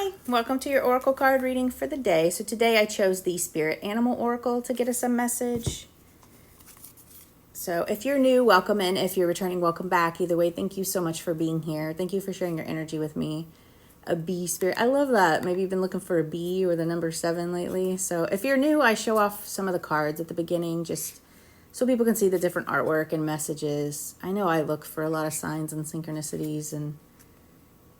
Hi, welcome to your Oracle card reading for the day. So today I chose the Spirit Animal Oracle to get us a message. So if you're new, welcome in. If you're returning, welcome back. Either way, thank you so much for being here. Thank you for sharing your energy with me. A bee spirit. I love that. Maybe you've been looking for a bee or the number 7 lately. So if you're new, I show off some of the cards at the beginning just so people can see the different artwork and messages. I know I look for a lot of signs and synchronicities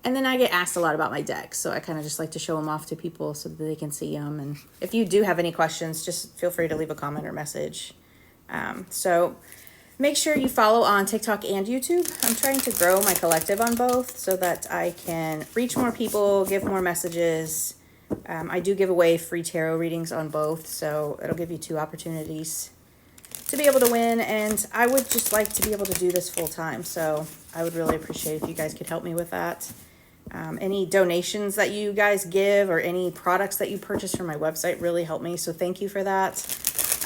and then I get asked a lot about my decks, so I kind of just like to show them off to people so that they can see them. And if you do have any questions, just feel free to leave a comment or message. So make sure you follow on TikTok and YouTube. I'm trying to grow my collective on both so that I can reach more people, give more messages. I do give away free tarot readings on both, so it'll give you 2 opportunities to be able to win. And I would just like to be able to do this full time, so I would really appreciate if you guys could help me with that. Any donations that you guys give or any products that you purchase from my website really help me. So thank you for that.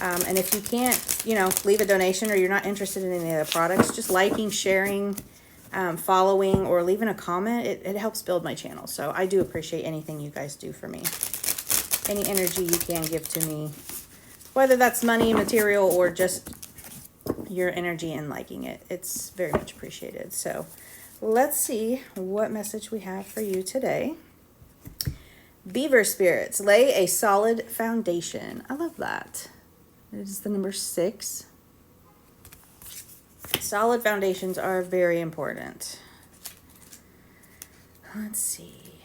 And if you can't, leave a donation or you're not interested in any of the products, just liking, sharing, following, or leaving a comment, it helps build my channel. So I do appreciate anything you guys do for me. Any energy you can give to me, whether that's money, material, or just your energy and liking it. It's very much appreciated. So let's see what message we have for you today. Beaver spirits, lay a solid foundation. I love that. It is the number 6. Solid foundations are very important. Let's see.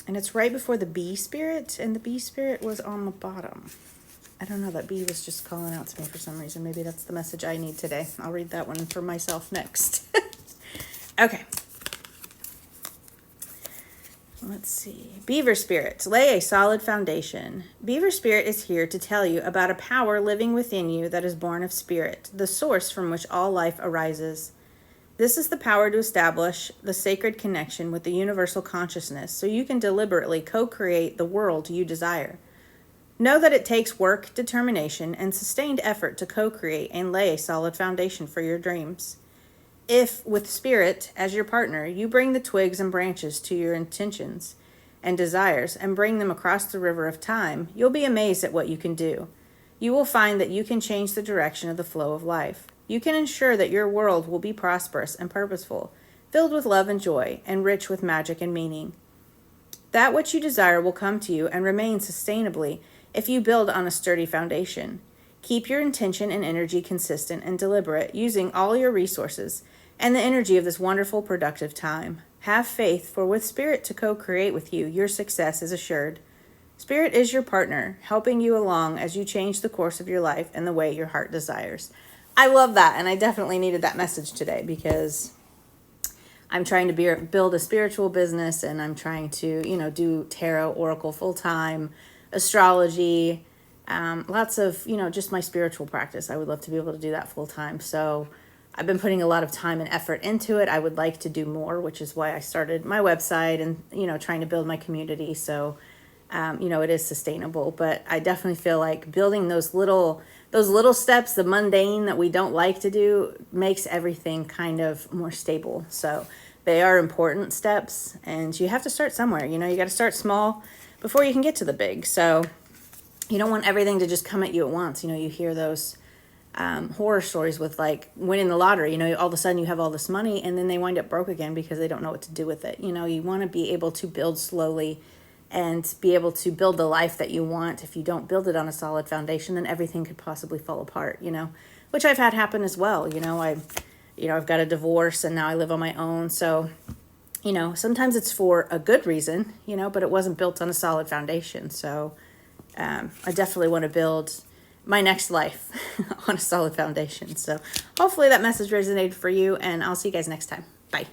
And it's right before the bee spirit, and the bee spirit was on the bottom. I don't know, that bee was just calling out to me for some reason. Maybe that's the message I need today. I'll read that one for myself next. Okay. Let's see. Beaver spirit, lay a solid foundation. Beaver spirit is here to tell you about a power living within you that is born of spirit, the source from which all life arises. This is the power to establish the sacred connection with the universal consciousness so you can deliberately co-create the world you desire. Know that it takes work, determination, and sustained effort to co-create and lay a solid foundation for your dreams. If, with spirit as your partner, you bring the twigs and branches to your intentions and desires and bring them across the river of time, you'll be amazed at what you can do. You will find that you can change the direction of the flow of life. You can ensure that your world will be prosperous and purposeful, filled with love and joy, and rich with magic and meaning. That which you desire will come to you and remain sustainably if you build on a sturdy foundation. Keep your intention and energy consistent and deliberate, using all your resources and the energy of this wonderful, productive time. Have faith, for with Spirit to co-create with you, your success is assured. Spirit is your partner, helping you along as you change the course of your life and the way your heart desires. I love that, and I definitely needed that message today because I'm trying to build a spiritual business, and I'm trying to, do tarot, oracle full-time, astrology, lots of, just my spiritual practice. I would love to be able to do that full time. So I've been putting a lot of time and effort into it. I would like to do more, which is why I started my website and, trying to build my community. So, it is sustainable, but I definitely feel like building those little steps, the mundane that we don't like to do, makes everything kind of more stable. So they are important steps, and you have to start somewhere. You got to start small before you can get to the big. So you don't want everything to just come at you at once. You hear those horror stories with like winning the lottery. All of a sudden you have all this money and then they wind up broke again because they don't know what to do with it. You want to be able to build slowly and be able to build the life that you want. If you don't build it on a solid foundation, then everything could possibly fall apart, which I've had happen as well. I've got a divorce and now I live on my own. So, sometimes it's for a good reason, but it wasn't built on a solid foundation. So I definitely want to build my next life on a solid foundation. So hopefully that message resonated for you, and I'll see you guys next time. Bye.